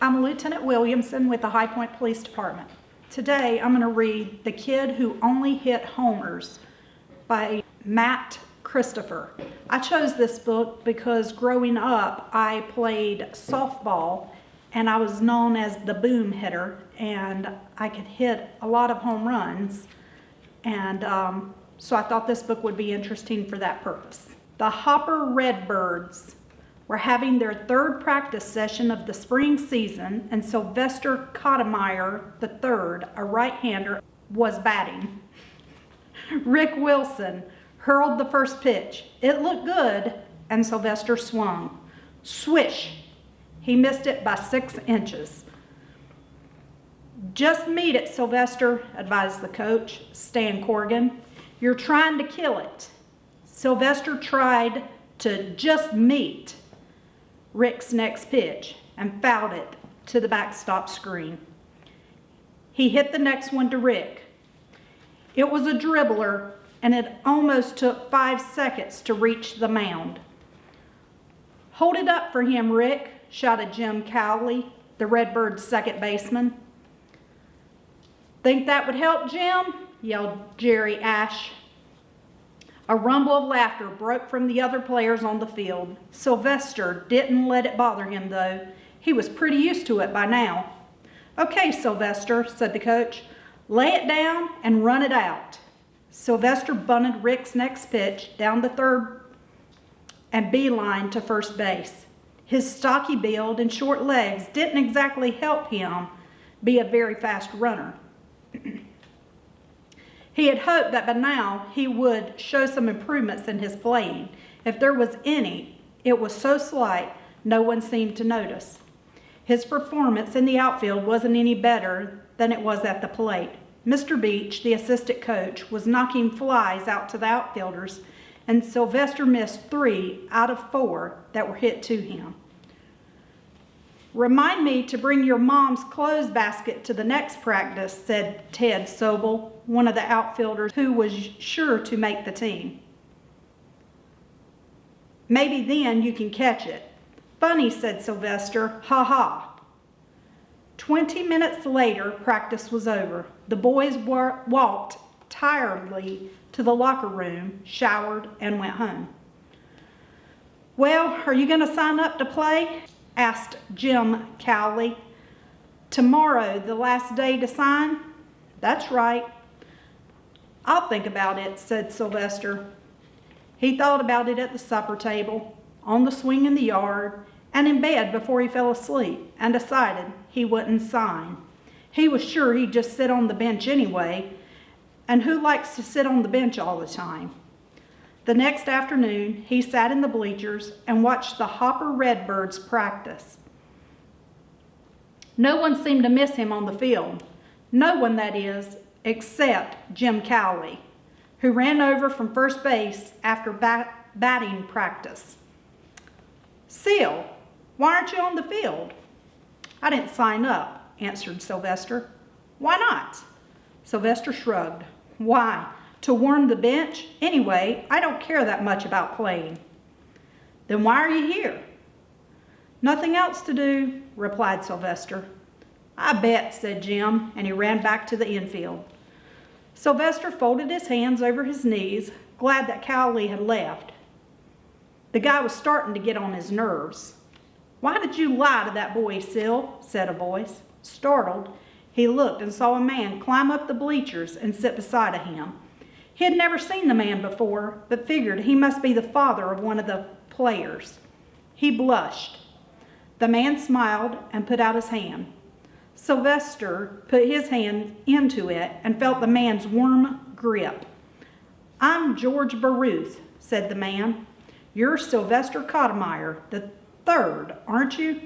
I'm Lieutenant Williamson with the High Point Police Department. Today I'm going to read The Kid Who Only Hit Homers by Matt Christopher. I chose this book because growing up I played softball and I was known as the boom hitter, and I could hit a lot of home runs, and so I thought this book would be interesting for that purpose. The Hopper Redbirds were having their third practice session of the spring season, and Sylvester Cottemeyer III, a right-hander, was batting. Rick Wilson hurled the first pitch. It looked good, and Sylvester swung. Swish! He missed it by 6 inches. Just meet it, Sylvester, advised the coach, Stan Corrigan. You're trying to kill it. Sylvester tried to just meet Rick's next pitch and fouled it to the backstop screen. He hit the next one to Rick. It was a dribbler, and it almost took 5 seconds to reach the mound. Hold it up for him, Rick, shouted Jim Cowley, the Redbirds' second baseman. Think that would help, Jim? Yelled Jerry Ash. A rumble of laughter broke from the other players on the field. Sylvester didn't let it bother him, though. He was pretty used to it by now. Okay, Sylvester, said the coach. Lay it down and run it out. Sylvester bunted Rick's next pitch down the third and beeline to first base. His stocky build and short legs didn't exactly help him be a very fast runner. He had hoped that by now he would show some improvements in his playing. If there was any, it was so slight no one seemed to notice. His performance in the outfield wasn't any better than it was at the plate. Mr. Beach, the assistant coach, was knocking flies out to the outfielders, and Sylvester missed 3 out of 4 that were hit to him. Remind me to bring your mom's clothes basket to the next practice, said Ted Sobel, one of the outfielders who was sure to make the team. Maybe then you can catch it. Funny, said Sylvester. Ha ha. 20 minutes later, practice was over. The boys walked tiredly to the locker room, showered, and went home. Well, are you going to sign up to play? Asked Jim Cowley. Tomorrow, the last day to sign? That's right. I'll think about it, said Sylvester. He thought about it at the supper table, on the swing in the yard, and in bed before he fell asleep, and decided he wouldn't sign. He was sure he'd just sit on the bench anyway, and who likes to sit on the bench all the time? The next afternoon, he sat in the bleachers and watched the Hopper Redbirds practice. No one seemed to miss him on the field. No one, that is, except Jim Cowley, who ran over from first base after batting practice. Seal, why aren't you on the field? I didn't sign up, answered Sylvester. Why not? Sylvester shrugged. Why? To warm the bench? Anyway, I don't care that much about playing. Then why are you here? Nothing else to do, replied Sylvester. I bet, said Jim, and he ran back to the infield. Sylvester folded his hands over his knees, glad that Cowley had left. The guy was starting to get on his nerves. Why did you lie to that boy, Sil? Said a voice. Startled, he looked and saw a man climb up the bleachers and sit beside him. He had never seen the man before, but figured he must be the father of one of the players. He blushed. The man smiled and put out his hand. Sylvester put his hand into it and felt the man's warm grip. I'm George Baruth, said the man. You're Sylvester Cottemeyer, the third, aren't you?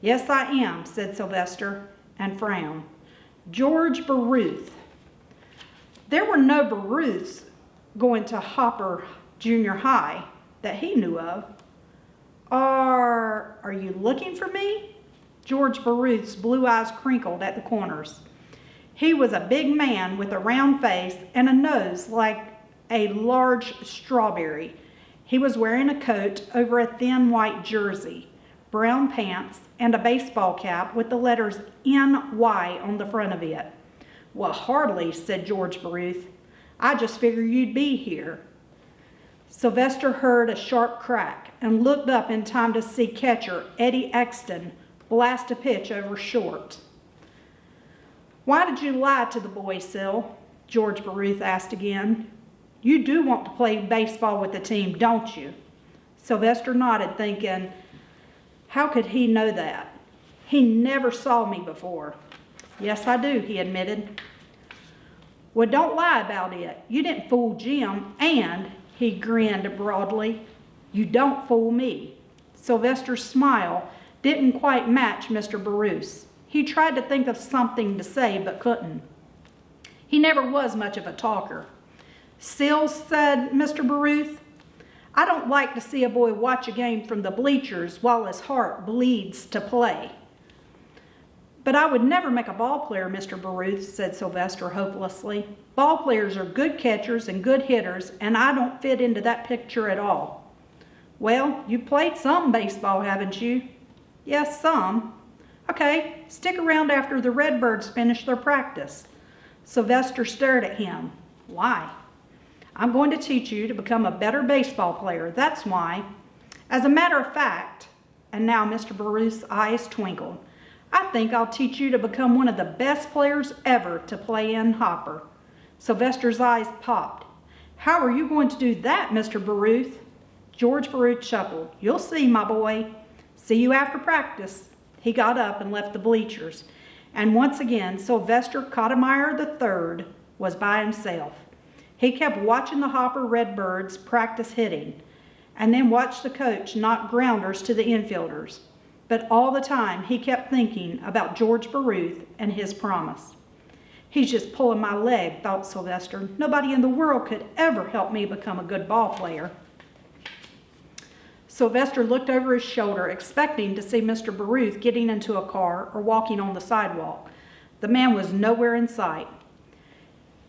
Yes, I am, said Sylvester, and frowned. George Baruth. There were no Baruths going to Hopper Junior High that he knew of. Are you looking for me? George Baruth's blue eyes crinkled at the corners. He was a big man with a round face and a nose like a large strawberry. He was wearing a coat over a thin white jersey. brown pants, and a baseball cap with the letters NY on the front of it. "Well, hardly," said George Baruth. "I just figured you'd be here." Sylvester heard a sharp crack and looked up in time to see catcher Eddie Exton blast a pitch over short. "Why did you lie to the boy, Sil?" George Baruth asked again. "You do want to play baseball with the team, don't you?" Sylvester nodded, thinking, how could he know that? He never saw me before. "Yes, I do," he admitted. "Well, don't lie about it. You didn't fool Jim, and," he grinned broadly, "you don't fool me." Sylvester's smile didn't quite match Mr. Baruth's. He tried to think of something to say, but couldn't. He never was much of a talker. "Sil," said Mr. Baruth, "I don't like to see a boy watch a game from the bleachers while his heart bleeds to play." "But I would never make a ball player, Mr. Baruth," said Sylvester hopelessly. "Ball players are good catchers and good hitters, and I don't fit into that picture at all." "Well, you played some baseball, haven't you?" "Yes, some." "Okay, stick around after the Redbirds finish their practice." Sylvester stared at him. "Why?" "I'm going to teach you to become a better baseball player, that's why. As a matter of fact," and now Mr. Baruth's eyes twinkled, "I think I'll teach you to become one of the best players ever to play in Hopper." Sylvester's eyes popped. "How are you going to do that, Mr. Baruth?" George Baruth chuckled. "You'll see, my boy. See you after practice." He got up and left the bleachers, and once again Sylvester Cottemeyer III was by himself. He kept watching the Hopper Redbirds practice hitting, and then watched the coach knock grounders to the infielders. But all the time he kept thinking about George Baruth and his promise. "He's just pulling my leg," thought Sylvester. "Nobody in the world could ever help me become a good ball player." Sylvester looked over his shoulder, expecting to see Mr. Baruth getting into a car or walking on the sidewalk. The man was nowhere in sight.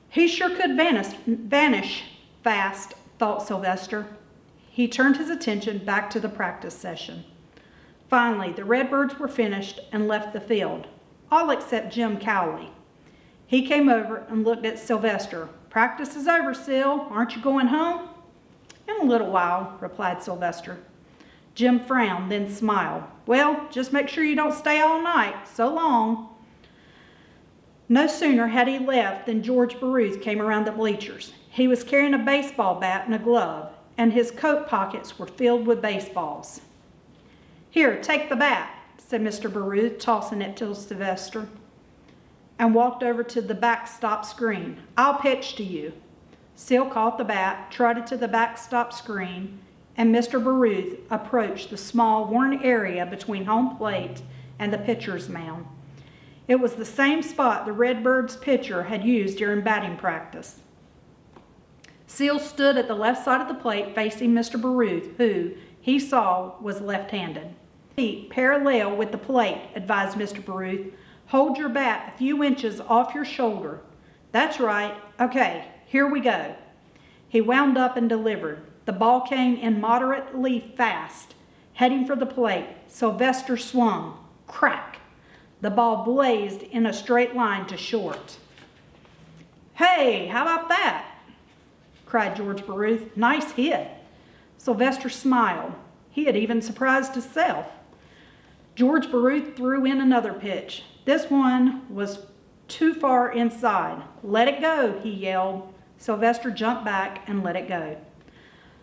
He sure could vanish fast, thought Sylvester. He turned his attention back to the practice session. Finally, the Redbirds were finished and left the field, all except Jim Cowley. He came over and looked at Sylvester. "Practice is over, Sil. Aren't you going home?" "In a little while," replied Sylvester. Jim frowned, then smiled. "Well, just make sure you don't stay all night. So long." No sooner had he left than George Baruth came around the bleachers. He was carrying a baseball bat and a glove, and his coat pockets were filled with baseballs. "Here, take the bat," said Mr. Baruth, tossing it to Sylvester, and walked over to the backstop screen. "I'll pitch to you." Sil caught the bat, trotted to the backstop screen, and Mr. Baruth approached the small worn area between home plate and the pitcher's mound. It was the same spot the Redbirds pitcher had used during batting practice. Sil stood at the left side of the plate facing Mr. Baruth, who, he saw, was left-handed. "Feet parallel with the plate," advised Mr. Baruth. "Hold your bat a few inches off your shoulder." "That's right. Okay, here we go." He wound up and delivered. The ball came in moderately fast, heading for the plate. Sylvester swung. Crack! The ball blazed in a straight line to short. "Hey, how about that?" cried George Baruth. "Nice hit." Sylvester smiled. He had even surprised himself. George Baruth threw in another pitch. This one was too far inside. "Let it go," he yelled. Sylvester jumped back and let it go.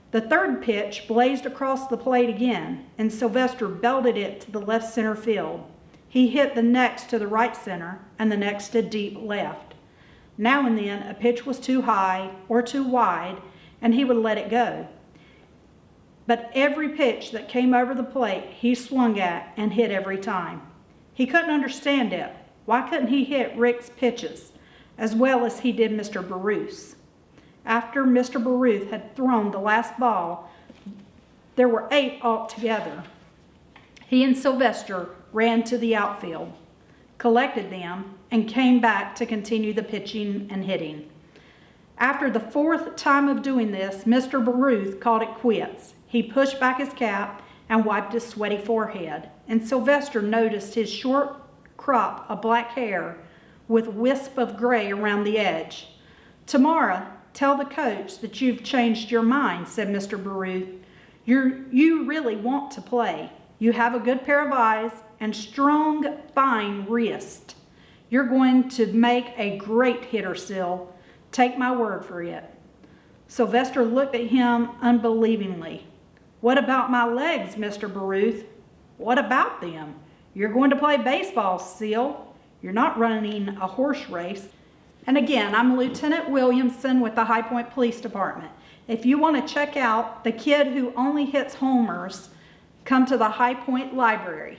The third pitch blazed across the plate again, and Sylvester belted it to the left center field. He hit the next to the right center and the next to deep left. Now and then a pitch was too high or too wide, and he would let it go. But every pitch that came over the plate he swung at and hit every time. He couldn't understand it. Why couldn't he hit Rick's pitches as well as he did Mr. Baruth's? After Mr. Baruth had thrown the last ball, there were 8 altogether. He and Sylvester ran to the outfield, collected them, and came back to continue the pitching and hitting. After the 4th time of doing this, Mr. Baruth called it quits. He pushed back his cap and wiped his sweaty forehead, and Sylvester noticed his short crop of black hair with wisp of gray around the edge. "Tomorrow, tell the coach that you've changed your mind," said Mr. Baruth. You really want to play. You have a good pair of eyes and strong, fine wrist. You're going to make a great hitter, Sil. Take my word for it." Sylvester looked at him unbelievingly. "What about my legs, Mr. Baruth?" "What about them? You're going to play baseball, Sil. You're not running a horse race." And again, I'm Lieutenant Williamson with the High Point Police Department. If you want to check out The Kid Who Only Hits Homers, come to the High Point Library.